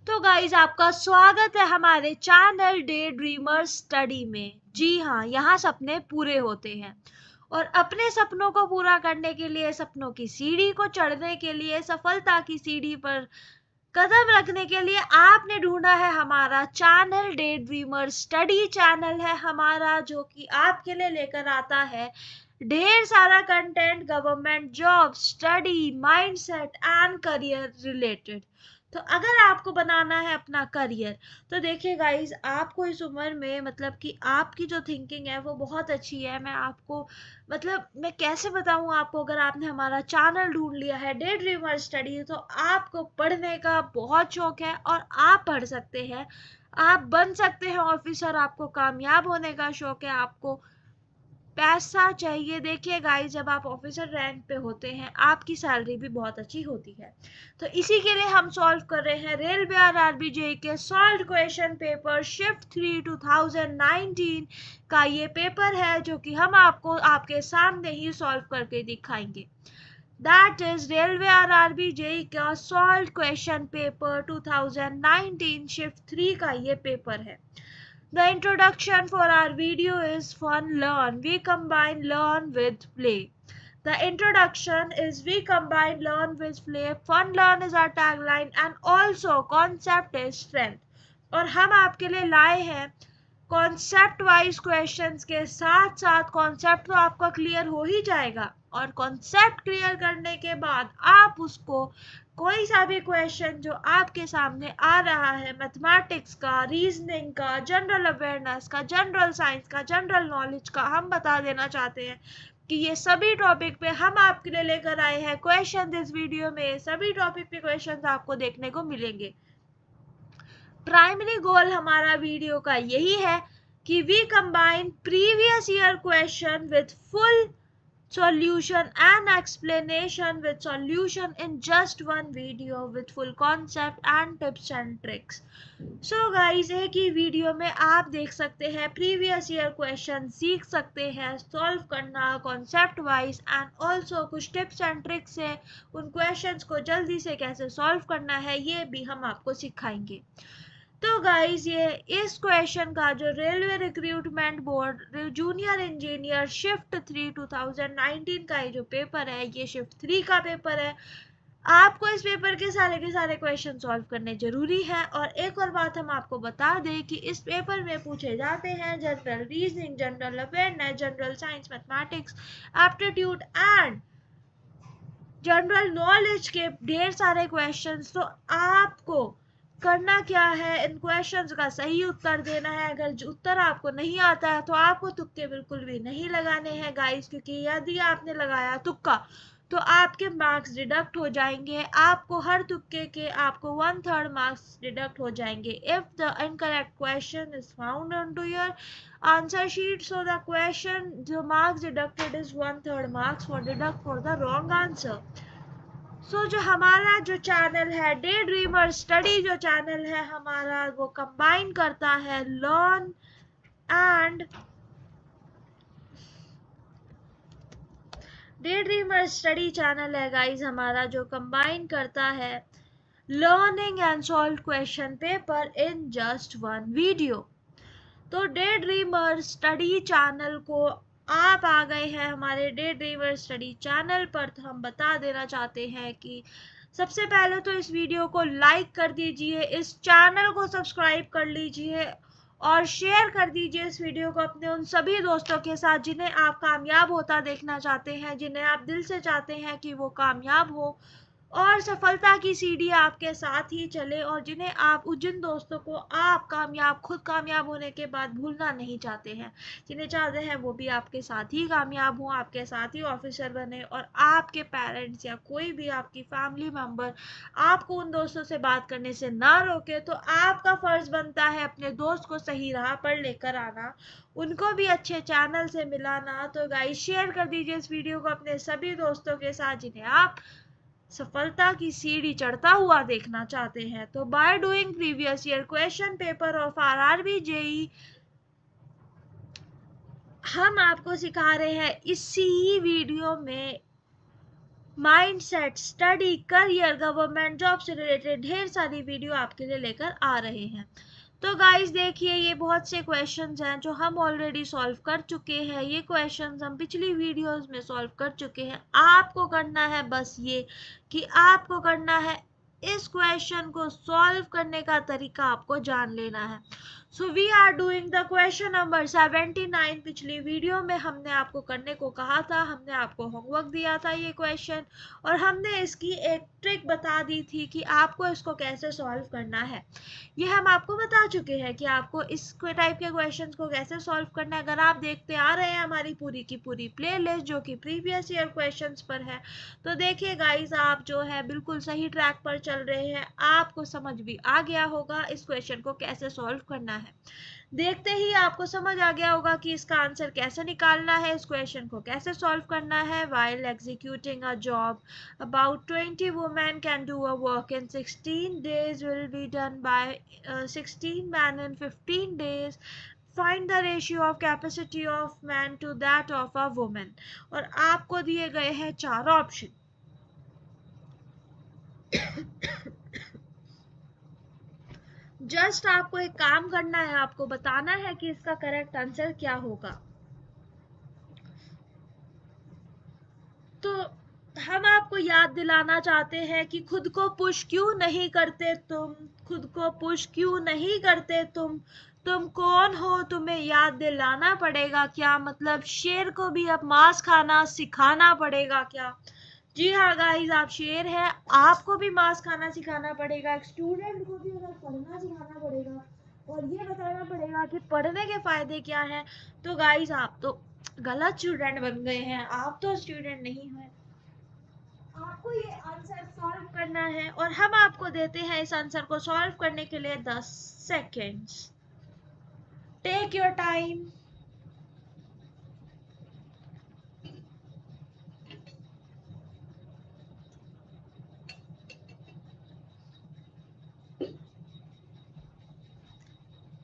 तो गाइज आपका स्वागत है हमारे चैनल डे ड्रीमर स्टडी में। जी हाँ, यहाँ सपने पूरे होते हैं और अपने सपनों को पूरा करने के लिए, सपनों की सीढ़ी को चढ़ने के लिए, सफलता की सीढ़ी पर कदम रखने के लिए आपने ढूंढा है हमारा channel Day Dreamer Study channel है हमारा, जो कि आपके लिए लेकर आता है ढेर सारा content government job, study, mindset and career related. तो अगर आपको बनाना है अपना करियर, तो देखिए गाइस, आपको इस उम्र में मतलब कि आपकी जो थिंकिंग है वो बहुत अच्छी है। मैं आपको मतलब मैं कैसे बताऊं आपको, अगर आपने हमारा चैनल ढूंढ लिया है डे ड्रीमर स्टडी, तो आपको पढ़ने का बहुत शौक है और आप पढ़ सकते हैं, आप बन सकते हैं ऑफिसर, आपको कामयाब होने का शौक है, आपको पैसा चाहिए। देखिए गाइस, जब आप ऑफिसर रैंक पे होते हैं आपकी सैलरी भी बहुत अच्छी होती है। तो इसी के लिए हम सॉल्व कर रहे हैं रेलवे और आरबीजे के सॉल्व क्वेश्चन पेपर शिफ्ट 3 2019 का ये पेपर है, जो कि हम आपको आपके सामने ही सॉल्व करके दिखाएंगे। दैट इज रेलवे और आरबीजे का सॉल्व क्वेश्चन पेपर 2019 शिफ्ट 3 का ये पेपर है। The introduction for our video is fun learn. We combine learn with play. The introduction is we combine learn with play. Fun learn is our tagline and also concept is strength. और हम आपके लिए लाए हैं concept wise questions के साथ साथ, concept तो आपका क्लियर हो ही जाएगा और कॉन्सेप्ट क्लियर करने के बाद आप उसको कोई सा भी क्वेश्चन जो आपके सामने आ रहा है, मैथमेटिक्स का, रीजनिंग का, जनरल अवेयरनेस का, जनरल साइंस का, जनरल नॉलेज का, हम बता देना चाहते हैं कि ये सभी टॉपिक पे हम आपके लिए लेकर आए हैं क्वेश्चन। इस वीडियो में सभी टॉपिक पे क्वेश्चंस आपको देखने को मिलेंगे। प्राइमरी गोल हमारा वीडियो का यही है कि we combine previous year question with full solution and explanation with solution in just one video with full concept and tips and tricks. So guys, एक ही वीडियो में आप देख सकते हैं प्रीवियस ईयर क्वेश्चन, सीख सकते हैं सॉल्व करना कॉन्सेप्ट वाइज एंड ऑल्सो कुछ टिप्स एंड ट्रिक्स है, उन क्वेश्चंस को जल्दी से कैसे सॉल्व करना है ये भी हम आपको सिखाएंगे। तो गाइस, ये इस क्वेश्चन का जो railway recruitment board junior engineer shift 3 2019 का ये जो पेपर है, ये शिफ्ट 3 का पेपर है। आपको इस पेपर के सारे क्वेश्चन सॉल्व करने जरूरी है। और एक और बात हम आपको बता दें कि इस पेपर में पूछे जाते हैं general reasoning, general awareness, general science, mathematics, aptitude and general knowledge के ढेर सारे क्वेश्चंस। तो आपको करना क्या है, इन क्वेश्चंस का सही उत्तर देना है। अगर उत्तर आपको नहीं आता है तो आपको तुक्के बिल्कुल भी नहीं लगाने हैं गाइस, क्योंकि यदि आपने लगाया तुक्का तो आपके मार्क्स डिडक्ट हो जाएंगे। आपको हर तुक्के के आपको 1/3 मार्क्स डिडक्ट हो जाएंगे if the incorrect question is found on to your answer sheet. So the question जो marks deducted is 1/3 marks for deduct for the wrong answer. So जो हमारा जो चैनल है डे ड्रीमर स्टडी, जो channel है हमारा, वो कंबाइन करता है learn and Day Dreamer Study channel है गाइस हमारा, जो कंबाइन करता है learning and solve question paper in just one video. तो डे ड्रीमर स्टडी चैनल को आप आ गए हैं हमारे डे ड्रीमर स्टडी चैनल पर, तो हम बता देना चाहते हैं कि सबसे पहले तो इस वीडियो को लाइक कर दीजिए, इस चैनल को सब्सक्राइब कर लीजिए और शेयर कर दीजिए इस वीडियो को अपने उन सभी दोस्तों के साथ जिन्हें आप कामयाब होता देखना चाहते हैं, जिन्हें आप दिल से चाहते हैं कि वो कामयाब हो और सफलता की सीढ़ी आपके साथ ही चले, और जिन्हें आप जिन दोस्तों को आप खुद कामयाब होने के बाद भूलना नहीं चाहते हैं, जिन्हें चाहते हैं वो भी आपके साथ ही कामयाब हो, आपके साथ ही ऑफिसर बने, और आपके पेरेंट्स या कोई भी आपकी फैमिली मेंबर आपको उन दोस्तों से बात करने से ना रोके, तो आपका फर्ज बनता है अपने दोस्त को सही राह पर लेकर आना, उनको भी अच्छे चैनल से मिलाना। तो गाइस, शेयर कर दीजिए इस वीडियो को अपने सभी दोस्तों के साथ जिन्हें आप सफलता की सीढ़ी चढ़ता हुआ देखना चाहते हैं। तो by doing previous year question paper of RRB JE, हम आपको सिखा रहे हैं इसी वीडियो में mindset, study, career, government job से रिलेटेड ढेर सारी वीडियो आपके लिए लेकर आ रहे हैं। तो गाइस देखिए, ये बहुत से क्वेश्चंस हैं जो हम ऑलरेडी सॉल्व कर चुके हैं। ये क्वेश्चंस हम पिछली वीडियोस में सॉल्व कर चुके हैं। आपको करना है बस ये कि आपको करना है इस क्वेश्चन को सॉल्व करने का तरीका आपको जान लेना है। So we are doing the question number 79। पिछली वीडियो में हमने आपको करने को कहा था, हमने आपको होमवर्क दिया था ये क्वेश्चन, और हमने इसकी एक ट्रिक बता दी थी कि आपको इसको कैसे सॉल्व करना है। ये हम आपको बता चुके हैं कि आपको इस टाइप के क्वेश्चंस को कैसे सॉल्व करना है। अगर आप देखते आ रहे हैं हमारी पूरी की पूरी प्लेलिस्ट जो कि प्रीवियस ईयर क्वेश्चंस पर है, तो देखिए गाइस, आप जो है बिल्कुल सही ट्रैक पर चल रहे हैं। आपको समझ भी आ गया होगा इस क्वेश्चन को कैसे सॉल्व करना है। देखते ही आपको समझ आ गया होगा कि इसका आंसर कैसे निकालना है, इस क्वेश्चन को कैसे सॉल्व करना है। while executing a job, about 20 women can do a work in 16 days will be done by 16 men in 15 days. Find the ratio of capacity of man to that of a woman. और आपको दिए गए हैं 4 option. Just आपको एक काम करना है, आपको बताना है कि इसका करेक्ट आंसर क्या होगा। तो हम आपको याद दिलाना चाहते हैं कि खुद को पुश क्यों नहीं करते तुम, खुद को पुश क्यों नहीं करते तुम कौन हो, तुम्हें याद दिलाना पड़ेगा क्या। मतलब शेर को भी अब मांस खाना सिखाना पड़ेगा क्या। जी हाँ गाइस, आप शेर हैं, आपको भी मांस खाना सिखाना पड़ेगा। एक स्टूडेंट को भी अगर पढ़ना सिखाना पड़ेगा और ये बताना पड़ेगा कि पढ़ने के फायदे क्या हैं, तो गाइस आप तो गलत स्टूडेंट बन गए हैं, आप तो स्टूडेंट नहीं हैं। आपको ये आंसर सॉल्व करना है और हम आपको देते हैं इस आंसर को सॉल्व करने के लिए 10 सेकेंड्स। Take your time.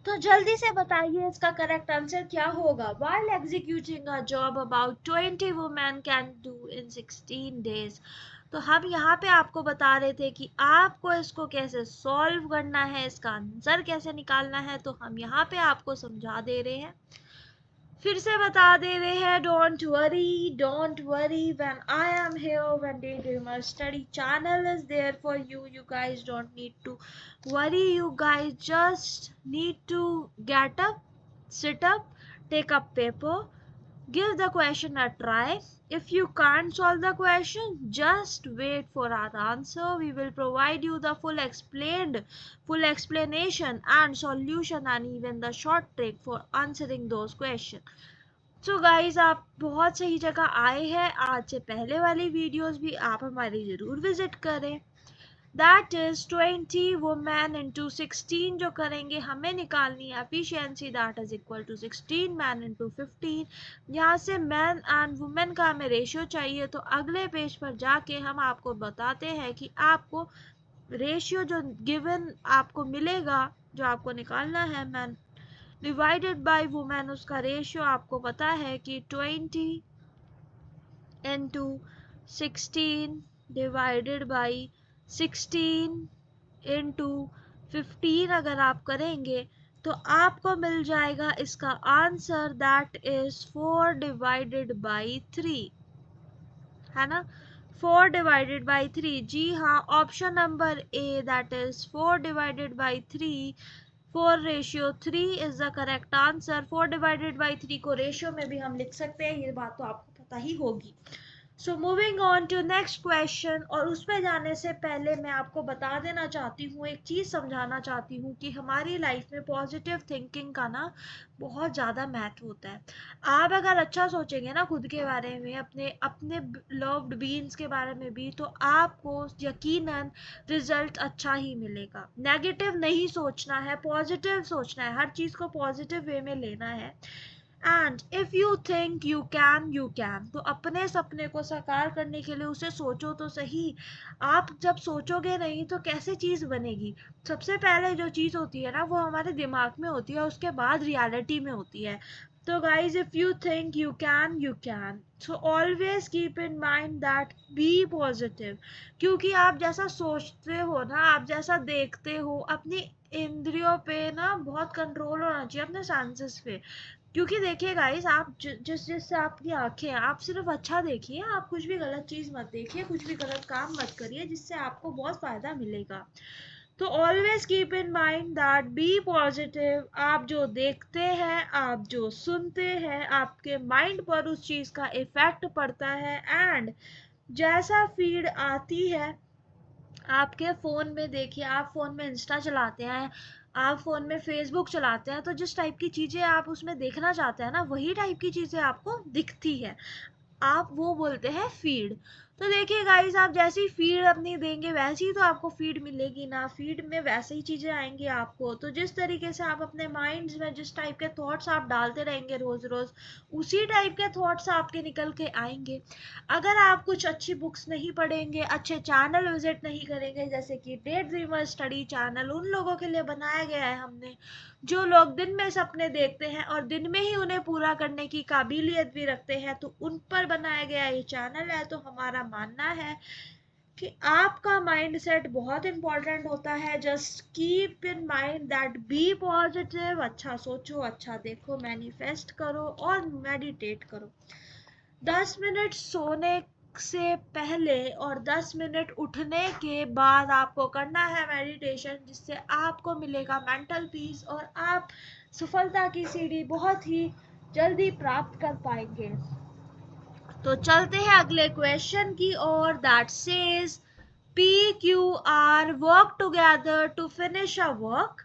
तो जल्दी से बताइए इसका करेक्ट आंसर क्या होगा। While executing a job about 20 women can do in 16 days. तो हम यहाँ पे आपको बता रहे थे कि आपको इसको कैसे सॉल्व करना है, इसका आंसर कैसे निकालना है, तो हम यहाँ पे आपको समझा दे रहे हैं, फिर से बता दे रहे हैं। Don't worry when I am here, when Daydreamer Study channel is there for you. You guys don't need to worry. You guys just need to get up, sit up, take a paper, give the question a try. If you can't solve the question, just wait for our answer. We will provide you the full explanation and solution and even the short trick for answering those questions. So guys, आप बहुत सही जगह आए हैं। आज से पहले वाली वीडियोस भी आप हमारी ज़रूर विजिट करें। That is 20 women into 16 जो करेंगे, हमें निकालनी है efficiency, that is equal to 16 men into 15। यहाँ से men and women का हमें रेशियो चाहिए, तो अगले पेज पर जाके हम आपको बताते हैं कि आपको रेशियो जो गिवन आपको मिलेगा, जो आपको निकालना है men डिवाइडेड बाय वुमेन, उसका रेशियो आपको पता है कि 20 into 16 डिवाइडेड बाय 16 into 15 अगर आप करेंगे तो आपको मिल जाएगा इसका answer, that is 4 divided by 3, है ना। 4 डिवाइडेड बाय 3, जी हाँ, option number A, that is 4 divided by 3, 4 ratio 3 is the correct answer. 4 divided by 3 को रेशियो में भी हम लिख सकते हैं, ये बात तो आपको पता ही होगी। So moving on to next question, और उस पर जाने से पहले मैं आपको बता देना चाहती हूँ, एक चीज़ समझाना चाहती हूँ कि हमारी लाइफ में पॉजिटिव थिंकिंग का ना बहुत ज़्यादा महत्व होता है। आप अगर अच्छा सोचेंगे ना खुद के बारे में, अपने अपने लव्ड बीइंग्स के बारे में भी, तो आपको यकीनन रिजल्ट अच्छा ही मिलेगा। नेगेटिव नहीं सोचना है, पॉजिटिव सोचना है, हर चीज़ को पॉजिटिव वे में लेना है। And if you think you can, तो अपने सपने को साकार करने के लिए उसे सोचो तो सही। आप जब सोचोगे नहीं तो कैसे चीज़ बनेगी। सबसे पहले जो चीज़ होती है ना, वो हमारे दिमाग में होती है, उसके बाद रियलिटी में होती है। तो guys, if you think you can, you can. So always keep in mind that be positive. क्योंकि आप जैसा सोचते हो ना, आप जैसा देखते हो, अपनी इंद्रियों पे ना बहुत कंट्रोल होना चाहिए, अपने सेंसेस पे। क्योंकि देखिए गाइस, आप जिस जिससे आपकी आंखें हैं, आप सिर्फ अच्छा देखिए, आप कुछ भी गलत चीज मत देखिए, कुछ भी गलत काम मत करिए जिससे आपको बहुत फायदा मिलेगा। तो always keep in mind that be positive. आप जो देखते हैं, आप जो सुनते हैं, आपके माइंड पर उस चीज का इफेक्ट पड़ता है। एंड जैसा फीड आती है आपके फोन में, देखिए आप फोन में इंस्टा चलाते हैं, आप फोन में फेसबुक चलाते हैं, तो जिस टाइप की चीजें आप उसमें देखना चाहते हैं ना, वही टाइप की चीजें आपको दिखती है। आप वो बोलते हैं फीड। तो देखिए गाइस, आप जैसी फीड अपनी देंगे वैसी ही तो आपको फीड मिलेगी ना, फीड में वैसे ही चीजें आएंगी आपको। तो जिस तरीके से आप अपने माइंड्स में जिस टाइप के थॉट्स आप डालते रहेंगे रोज रोज, उसी टाइप के थॉट्स आपके निकल के आएंगे। अगर आप कुछ अच्छी बुक्स नहीं पढ़ेंगे, अच्छे चैनल विजिट नहीं करेंगे, जैसे कि डे ड्रीमर स्टडी चैनल उन लोगों के लिए बनाया गया है हमने, जो लोग दिन में सपने देखते हैं और दिन में ही उन्हें पूरा करने की काबिलियत भी रखते हैं, तो उन पर बनाया गया ये चैनल है। तो हमारा मानना है कि आपका माइंड सेट बहुत इंपॉर्टेंट होता है। Just keep in mind that be positive. अच्छा सोचो, अच्छा देखो, मैनिफेस्ट करो और मेडिटेट करो। 10 मिनट सोने से पहले और 10 मिनट उठने के बाद आपको करना है मेडिटेशन, जिससे आपको मिलेगा मेंटल पीस और आप सफलता की सीढ़ी बहुत ही जल्दी प्राप्त कर पाएंगे। तो चलते हैं अगले क्वेश्चन की ओर, that says PQR work together to finish a work.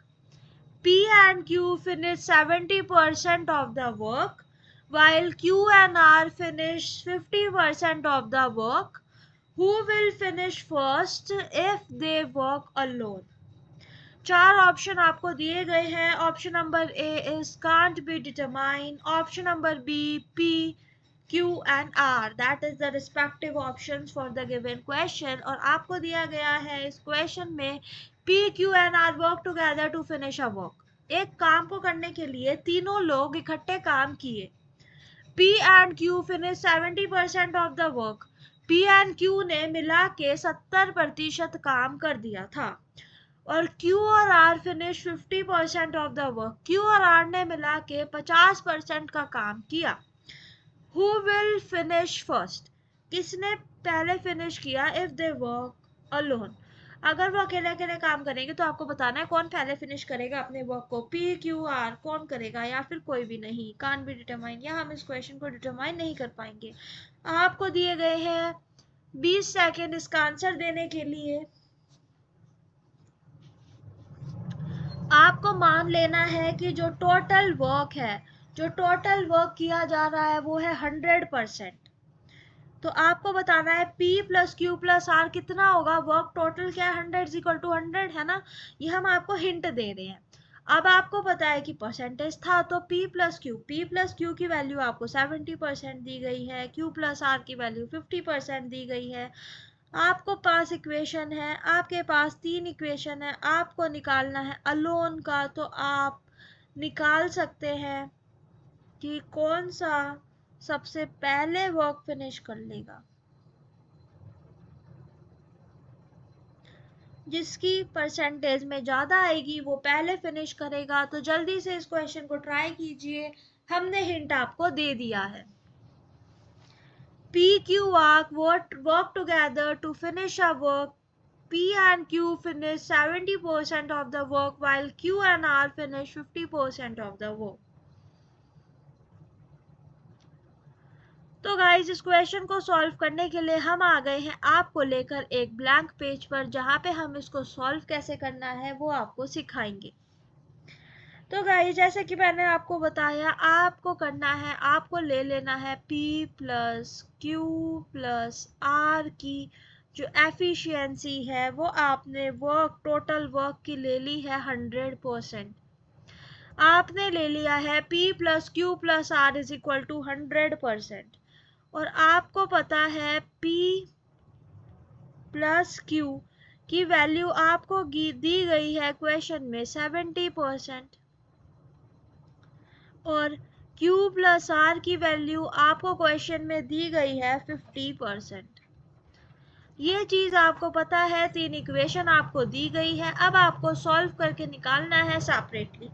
P and Q finish 70% of the work, while Q and R finish 50% of the work. Who will finish first if they work alone? चार option आपको दिए गए हैं। Option number A is can't be determine, option number B P Q and R, that is the respective options for the given question। और आपको दिया गया है इस क्वेश्चन में P, Q and R work together to finish a work। एक काम को करने के लिए तीनों लोग इकट्ठे काम किए। P and Q finish 70% of the work। P and Q ने मिला के 70% काम कर दिया था। और Q और R finish 50% of the work. Q और R ने मिला के 50% का काम किया। Who will finish first? किसने पहले फिनिश किया if they work alone? अगर वो अकेले अकेले काम करेंगे तो आपको बताना है कौन पहले फिनिश करेगा अपने वर्क को, P, Q, R कौन करेगा, या फिर कोई भी नहीं, कांट बी डिटरमाइन। या हम इस क्वेश्चन को डिटरमाइन नहीं कर पाएंगे। आपको दिए गए हैं 20 सेकेंड इसका आंसर देने के लिए। आपको मान लेना है कि जो टोटल वर्क है, जो टोटल वर्क किया जा रहा है वो है 100%। तो आपको बताना है P plus Q plus R कितना होगा। वर्क टोटल क्या है, 100 इक्वल टू 100 है ना। ये हम आपको हिंट दे रहे हैं। अब आपको पता है कि परसेंटेज था, तो P प्लस Q की वैल्यू आपको 70% दी गई है, Q प्लस R की वैल्यू 50% दी गई है। आपको पास इक्वेशन है, आपके पास 3 इक्वेशन है, आपको निकालना है अलोन का। तो आप निकाल सकते हैं कि कौन सा सबसे पहले वर्क फिनिश कर लेगा। जिसकी परसेंटेज में ज़्यादा आएगी वो पहले फिनिश करेगा। तो जल्दी से इस क्वेश्चन को ट्राई कीजिए, हमने हिंट आपको दे दिया है। PQ work together to finish a work. P and Q finish 70% of the work, while Q and R finish 50% of the work. तो गाइस, इस क्वेश्चन को सॉल्व करने के लिए हम आ गए हैं आपको लेकर एक ब्लैंक पेज पर, जहां पे हम इसको सॉल्व कैसे करना है वो आपको सिखाएंगे। तो गाइस, जैसे कि मैंने आपको बताया, आपको करना है, आपको ले लेना है P plus Q plus R की जो एफिशिएंसी है वो आपने वर्क, टोटल वर्क की ले ली है 100%। आपने ले लिया है P plus Q plus R is equal to 100%। और आपको पता है P प्लस Q की वैल्यू आपको दी गई है क्वेश्चन में 70%। और Q प्लस R की वैल्यू आपको क्वेश्चन में दी गई है 50%। ये चीज आपको पता है, 3 इक्वेशन आपको दी गई है, अब आपको सॉल्व करके निकालना है सेपरेटली।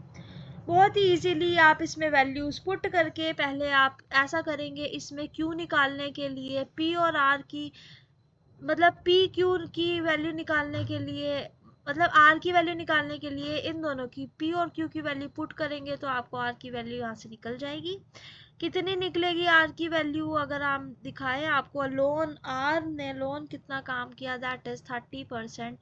बहुत ही इजीली आप इसमें वैल्यूज पुट करके, पहले आप ऐसा करेंगे, इसमें Q निकालने के लिए P और R की, मतलब P Q की वैल्यू निकालने के लिए, मतलब R की वैल्यू निकालने के लिए इन दोनों की P और Q की वैल्यू पुट करेंगे तो आपको R की वैल्यू यहाँ से निकल जाएगी। कितनी निकलेगी R की वैल्यू, अगर हम दिखाएं आपको, लोन R ने लोन कितना काम किया, दैट इज 30%।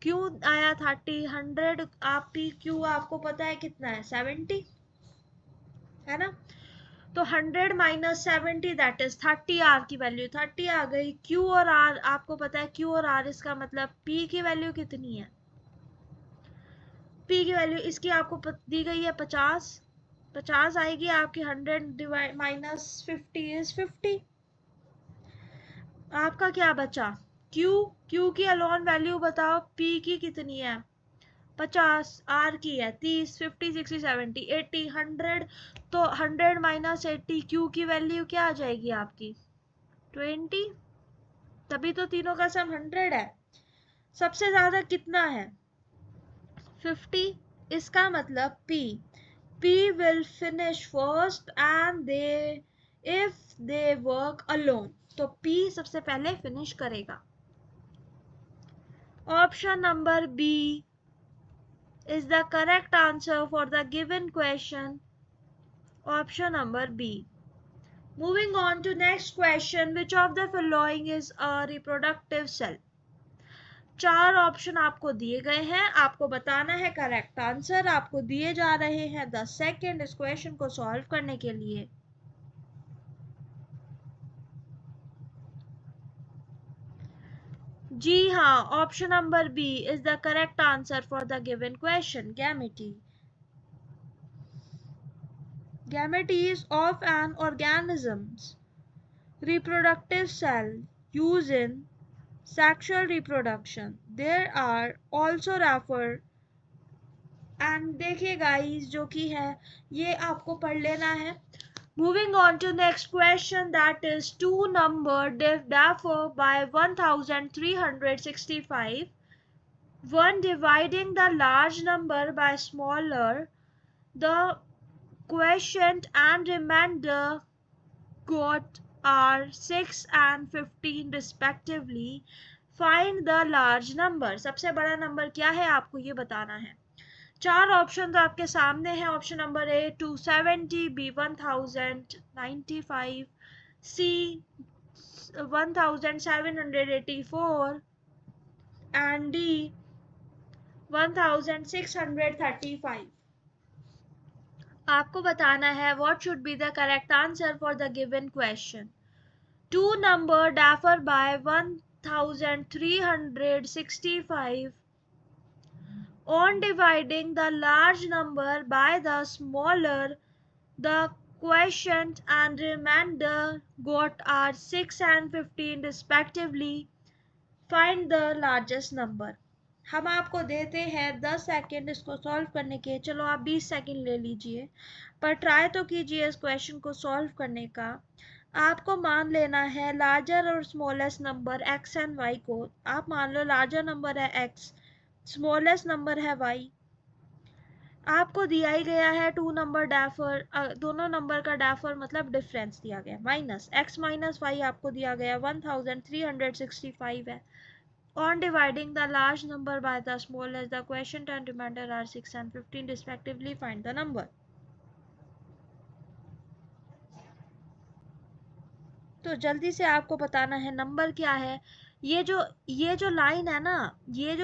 Q आया 30, 100, आप P Q आपको पता है कितना है, 70 है ना। तो 100 माइनस 70 दैट इज 30, R की वैल्यू 30 आ गई। Q और R आपको पता है, Q और R इसका मतलब P की वैल्यू कितनी है, P की वैल्यू इसकी आपको दी गई है 50, 50 आएगी आपकी, 100 डिवाइड माइनस 50 इज 50। आपका क्या बचा, Q की अलोन वैल्यू बताओ, P की कितनी है 50, R की है 30, 50, 60, 70, 80, 100, तो 100 माइनस 80, Q की वैल्यू क्या आ जाएगी आपकी 20, तभी तो तीनों का सम 100 है। सबसे ज्यादा कितना है 50, इसका मतलब P will finish first and they if they work alone, तो P सबसे पहले फिनिश करेगा। Option number B is the correct answer for the given question. Option number B. Moving on to next question, which of the following is a reproductive cell? 4 option आपको दिए गए हैं, आपको बताना है करेक्ट आंसर। आपको दिए जा रहे हैं 10 सेकेंड इस क्वेश्चन को सॉल्व करने के लिए। जी हाँ, option number B is the correct answer for the given question, गैमेटी। Gametes of an organism's reproductive cell used in sexual reproduction. There are also referred, and देखिए गाइस जो कि है ये आपको पढ़ लेना है। Moving on to next question, that is two number differ by 1365. One dividing the large number by smaller, the quotient and remainder got are 6 and 15 respectively. Find the large number. सबसे बड़ा नंबर क्या है आपको ये बताना है। 4 option तो आपके सामने हैं। Option number A 270, B 1095, C 1784 and D 1635। आपको बताना है what should be the correct answer for the given question. Two number differ by 1365. On dividing the large number by the smaller, the quotient and remainder got are 6 and 15 respectively. Find the largest number. हम आपको देते हैं 10 second इसको solve करने के। चलो आप 20 second ले लीजिए, पर ट्राई तो कीजिए इस क्वेश्चन को सॉल्व करने का। आपको मान लेना है लार्जर और smallest number x and y को। आप मान लो लार्जर नंबर है x, स्मॉलेस्ट नंबर है y। आपको दिया ही गया है टू नंबर डैफर, दोनों नंबर का डैफर मतलब डिफरेंस दिया गया, माइनस x माइनस y आपको दिया गया 1365 है। On dividing the large number by the smallest, the quotient and remainder are 6 and 15 respectively. Find the number. तो जल्दी से आपको बताना है नंबर क्या है। ये जो लाइन है ना, ये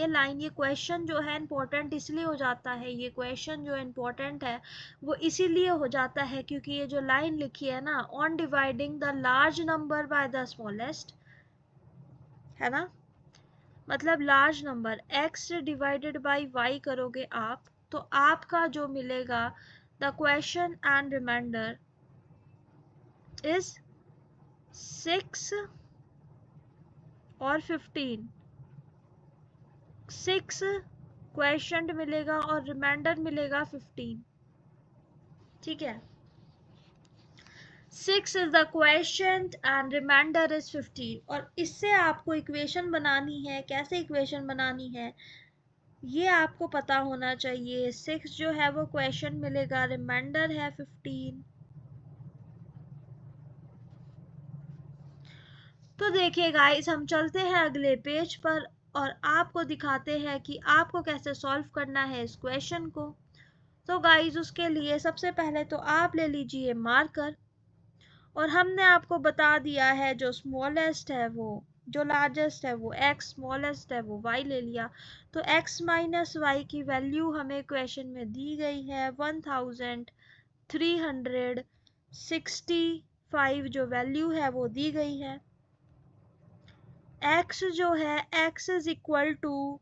लाइन, ये क्वेश्चन जो है इम्पोर्टेंट इसलिए हो जाता है, ये क्वेश्चन जो इम्पोर्टेंट है वो इसीलिए हो जाता है क्योंकि ये जो लाइन लिखी है ना, on dividing the large number by the smallest, है ना, मतलब large number x divided by y करोगे आप, तो आपका जो मिलेगा the question and remainder is 6 और 15। 6 क्वेश्चन मिलेगा और रिमाइंडर मिलेगा 15। ठीक है, 6 is the quotient and remainder is 15। और इससे आपको इक्वेशन बनानी है। कैसे इक्वेशन बनानी है ये आपको पता होना चाहिए। 6 जो है वो क्वेश्चन मिलेगा, रिमाइंडर है 15। तो देखिए गाइस, हम चलते हैं अगले पेज पर और आपको दिखाते हैं कि आपको कैसे सॉल्व करना है इस क्वेश्चन को। तो गाइस, उसके लिए सबसे पहले तो आप ले लीजिए मार्कर, और हमने आपको बता दिया है जो स्मॉलेस्ट है वो, जो लार्जेस्ट है वो x, स्मॉलेस्ट है वो y ले लिया। तो x माइनस वाई की वैल्यू हमें क्वेश्चन में दी गई है 1365 जो वैल्यू है वो दी गई है। x जो है x is equal to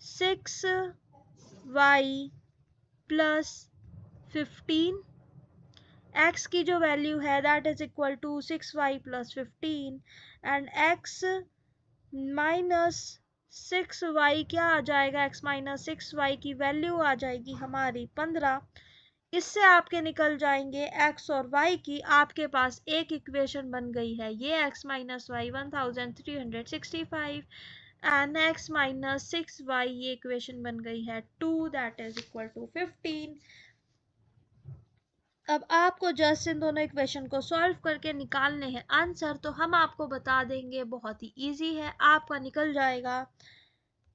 6y plus 15। x की जो वैल्यू है that is equal to 6y plus 15 and x minus 6y क्या आ जाएगा, x माइनस 6y की वैल्यू आ जाएगी हमारी 15। इससे आपके निकल जाएंगे x और y की, आपके पास एक इक्वेशन बन गई है। ये x minus y 1365 and x minus 6y, ये इक्वेशन बन गई है 2 दैट इज इक्वल टू 15। अब आपको जस्ट इन दोनों इक्वेशन को सॉल्व करके निकालने हैं आंसर। तो हम आपको बता देंगे, बहुत ही इजी है, आपका निकल जाएगा।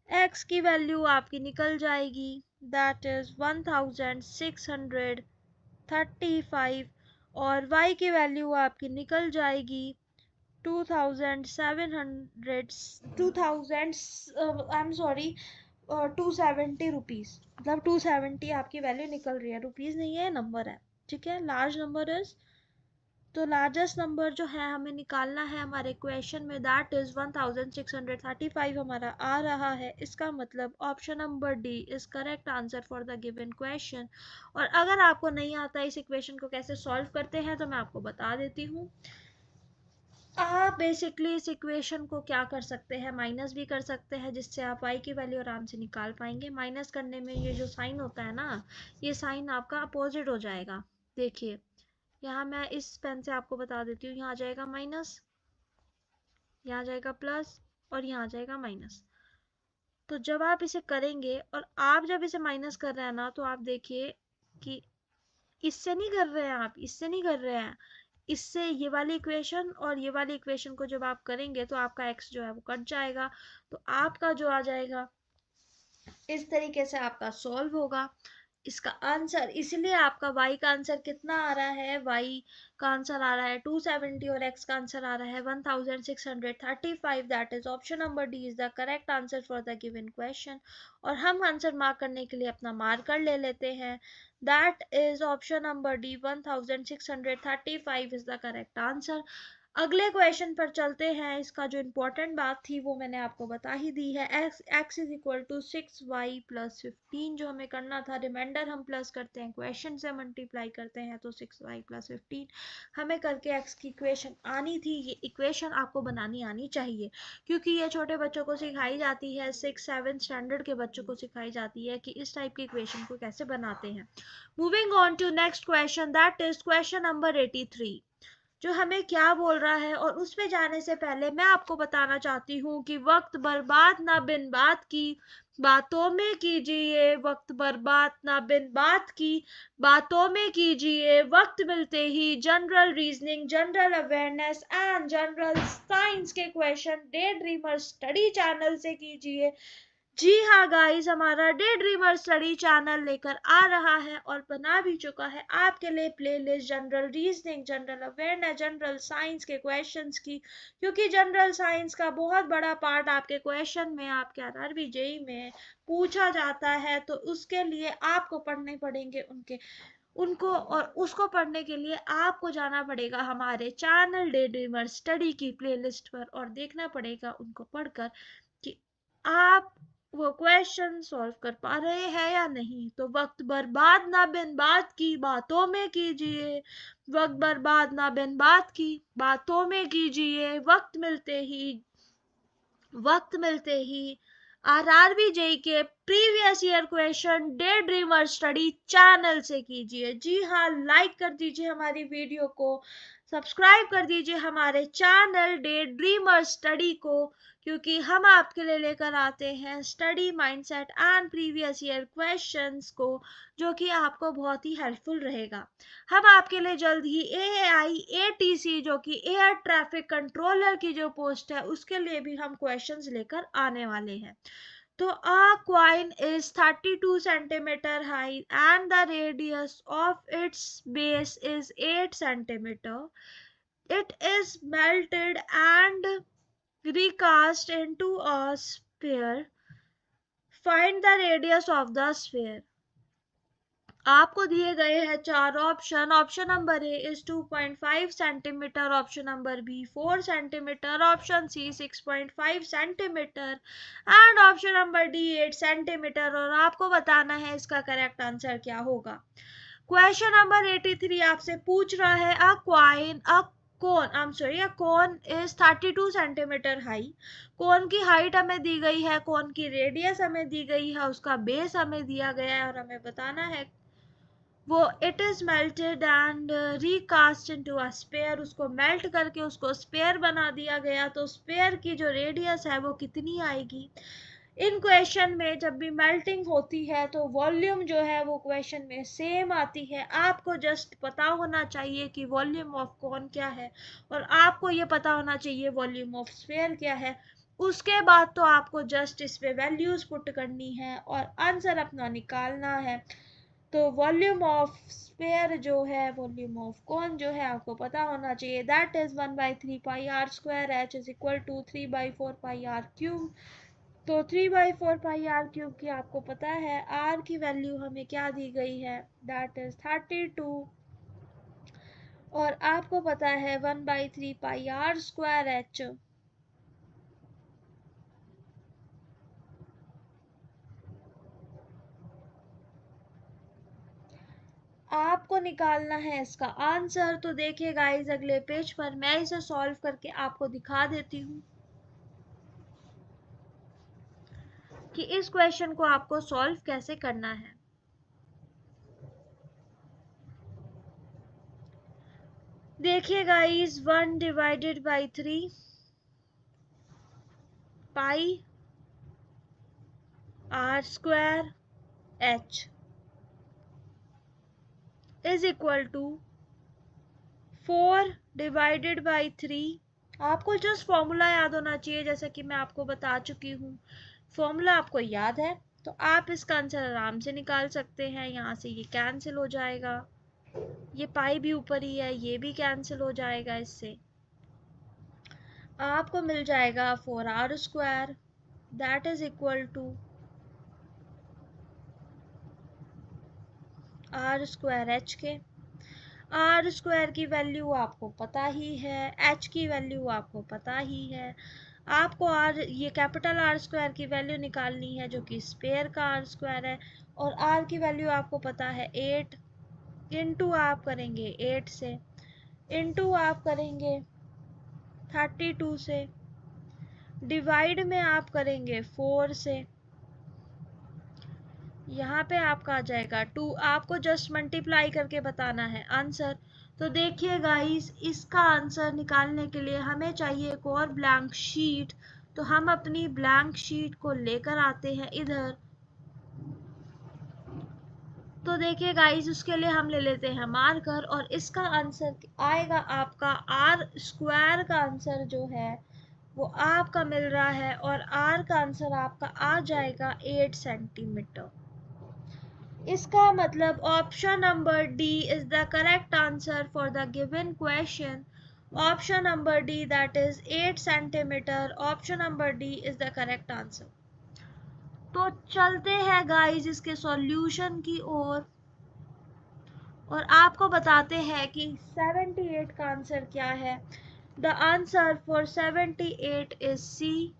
x की वैल्यू आपकी निकल जाएगी दैट इज 1635 और y की वैल्यू आपकी निकल जाएगी 270 रुपीज। मतलब 270 आपकी वैल्यू निकल रही है, रुपीज नहीं है, नंबर है, ठीक है, लार्ज नंबर इज। तो लार्जेस्ट नंबर जो है हमें निकालना है हमारे क्वेश्चन में दैट इज 1635 हमारा आ रहा है। इसका मतलब option number D is correct answer for the given question. और अगर आपको नहीं आता इस इक्वेशन को कैसे सॉल्व करते हैं तो मैं आपको बता देती हूँ। आप बेसिकली इस इक्वेशन को क्या कर सकते हैं, माइनस भी कर सकते हैं, जिससे आप y की वैल्यू आराम से निकाल पाएंगे। माइनस करने में ये जो साइन होता है ना, ये साइन आपका अपोजिट हो जाएगा। देखिए यहाँ मैं इस पेन से आपको बता देती हूँ, यहाँ आ जाएगा माइनस, यहाँ आ जाएगा प्लस और यहाँ आ जाएगा माइनस। तो जब आप इसे करेंगे और आप जब इसे माइनस कर रहे हैं ना, तो आप देखिए कि इससे नहीं कर रहे हैं, आप इससे नहीं कर रहे हैं, इससे ये वाली इक्वेशन और ये वाली इक्वेशन को जब आप करेंगे तो आपका x जो है वो कट जाएगा। तो आपका जो आ जाएगा इस तरीके से आपका सॉल्व होगा इसका आंसर। इसलिए आपका y का आंसर कितना आ रहा है, y का आंसर आ रहा है 270 और x का आंसर आ रहा है 1635। That is option number D is the correct answer for the given question. और हम आंसर मार्क करने के लिए अपना मार्कर ले लेते हैं। That is option number D 1635 is the correct answer. अगले क्वेश्चन पर चलते हैं। इसका जो इम्पोर्टेंट बात थी वो मैंने आपको बता ही दी है। x is equal to 6y plus 15 जो हमें करना था। रिमाइंडर हम प्लस करते हैं, क्वेश्चन से मल्टीप्लाई करते हैं, तो 6y प्लस 15 हमें करके x की इक्वेशन आनी थी। ये इक्वेशन आपको बनानी आनी चाहिए, क्योंकि ये छोटे बच्चों को सिखाई जाती है, 6-7 स्टैंडर्ड के बच्चों को सिखाई जाती है कि इस टाइप की इक्वेशन को कैसे बनाते हैं। Moving on to next question, that is question number 83 जो हमें क्या बोल रहा है। और उसमें जाने से पहले मैं आपको बताना चाहती हूँ कि वक्त बर्बाद ना बिन बात की बातों में कीजिए, वक्त बर्बाद ना बिन बात की बातों में कीजिए, वक्त मिलते ही general reasoning, general awareness and general science के question Day Dreamer Study channel से कीजिए। जी हाँ गाइस, हमारा डे ड्रीमर स्टडी चैनल लेकर आ रहा है और बना भी चुका है आपके लिए playlist general reasoning, general awareness, general science के क्वेश्चंस की। क्योंकि जनरल साइंस का बहुत बड़ा पार्ट आपके क्वेश्चन में, आपके आरआरबी जेईई में पूछा जाता है, तो उसके लिए आपको पढ़ने पड़ेंगे उनको, और उसको पढ़ने के लिए आपको जाना पड़ेगा हमारे चैनल डे ड्रीमर स्टडी की प्लेलिस्ट पर और देखना पड़ेगा उनको पढ़कर कि आप वो क्वेश्चन सॉल्व कर पा रहे हैं या नहीं। तो वक्त बर्बाद ना बिन बात की बातों में कीजिए, वक्त बर्बाद ना बिन बात की बातों में कीजिए, वक्त मिलते ही आरआरबी जेईई के previous year question Day Dreamer Study channel से कीजिए। जी हाँ, लाइक कर दीजिए हमारी वीडियो को, सब्सक्राइब कर दीजिए हमारे चैनल डे ड्रीमर स्टडी को, क्योंकि हम आपके लिए लेकर आते हैं study mindset and previous year questions को, जो कि आपको बहुत ही हेल्पफुल रहेगा। हम आपके लिए जल्द ही AIATC जो कि एयर ट्रैफिक कंट्रोलर की जो पोस्ट है उसके लिए भी हम क्वेश्चंस लेकर आने वाले हैं। तो a coin is 32 centimeter high and the radius of its base is 8 centimeter. It is melted and recast into a sphere. Find the radius of the sphere. आपको दिए गए हैं 4 option. Option number A is 2.5 centimetre, option number B 4 centimetre, option C 6.5 centimetre and option number D 8 centimetre. और आपको बताना है इसका correct answer क्या होगा। क्वेश्चन नंबर 83 आपसे पूछ रहा है अ कोन इज 32 सेंटीमीटर हाई। कोन की हाइट हमें दी गई है, कोन की रेडियस हमें दी गई है, उसका बेस हमें दिया गया है और हमें बताना है वो it is melted and recast into a sphere. उसको मेल्ट करके उसको स्फीयर बना दिया गया, तो स्फीयर की जो रेडियस है वो कितनी आएगी। इन क्वेश्चन में जब भी मेल्टिंग होती है तो वॉल्यूम जो है वो क्वेश्चन में सेम आती है। आपको जस्ट पता होना चाहिए कि वॉल्यूम ऑफ कौन क्या है और आपको ये पता होना चाहिए वॉल्यूम ऑफ स्फीयर क्या है। उसके बाद तो आपको जस्ट इस पे वैल्यूज पुट करनी है और आंसर अपना निकालना है। तो वॉल्यूम ऑफ स्फीयर जो है, वॉल्यूम ऑफ कोन जो है आपको पता होना चाहिए, that is 1/3 pi r square h is equal to 3/4 pi r cube. तो 3/4 पाई आर क्यूब की आपको पता है आर की वैल्यू हमें क्या दी गई है, दैट इज 32 और आपको पता है 1/3 पाई आर स्क्वायर एच आपको निकालना है इसका आंसर। तो देखिए गाइस अगले पेज पर मैं इसे सॉल्व करके आपको दिखा देती हूँ कि इस क्वेश्चन को आपको सॉल्व कैसे करना है। देखिए guys 1/3 pi r square h is equal to 4/3। आपको जस्ट फॉर्मूला याद होना चाहिए, जैसा कि मैं आपको बता चुकी हूँ। फॉर्मूला आपको याद है तो आप इसका आंसर आराम से निकाल सकते हैं। यहाँ से ये कैंसिल हो जाएगा, ये पाई भी ऊपर ही है, ये भी कैंसिल हो जाएगा। इससे आपको मिल जाएगा 4r square that is equal to r square h के। आर स्क्वायर की वैल्यू आपको पता ही है, एच की वैल्यू आपको पता ही है। आपको आर ये कैपिटल आर स्क्वायर की वैल्यू निकालनी है जो कि स्पेयर का आर स्क्वायर है, और आर की वैल्यू आपको पता है 8 इंटू आप करेंगे 8 से, इंटू आप करेंगे 32 से, डिवाइड में आप करेंगे 4 से, यहाँ पे आपका आ जाएगा 2। आपको जस्ट मल्टीप्लाई करके बताना है आंसर। तो देखिए गाइस इसका आंसर निकालने के लिए हमें चाहिए एक और ब्लैंक शीट। तो हम अपनी ब्लैंक शीट को लेकर आते हैं इधर। तो देखिए गाइस उसके लिए हम ले लेते हैं मार्कर और इसका आंसर आएगा आपका आर स्क्वायर का आंसर जो है वो आपका मिल रहा है, और आर का आंसर आपका आ जाएगा 8 सेंटीमीटर। इसका मतलब option number D is the correct answer for the given question. Option number D that is 8 centimetre, option number D is the correct answer. तो चलते हैं गाइस इसके सॉल्यूशन की ओर और आपको बताते हैं कि 78 का आंसर क्या है। The answer for 78 is C.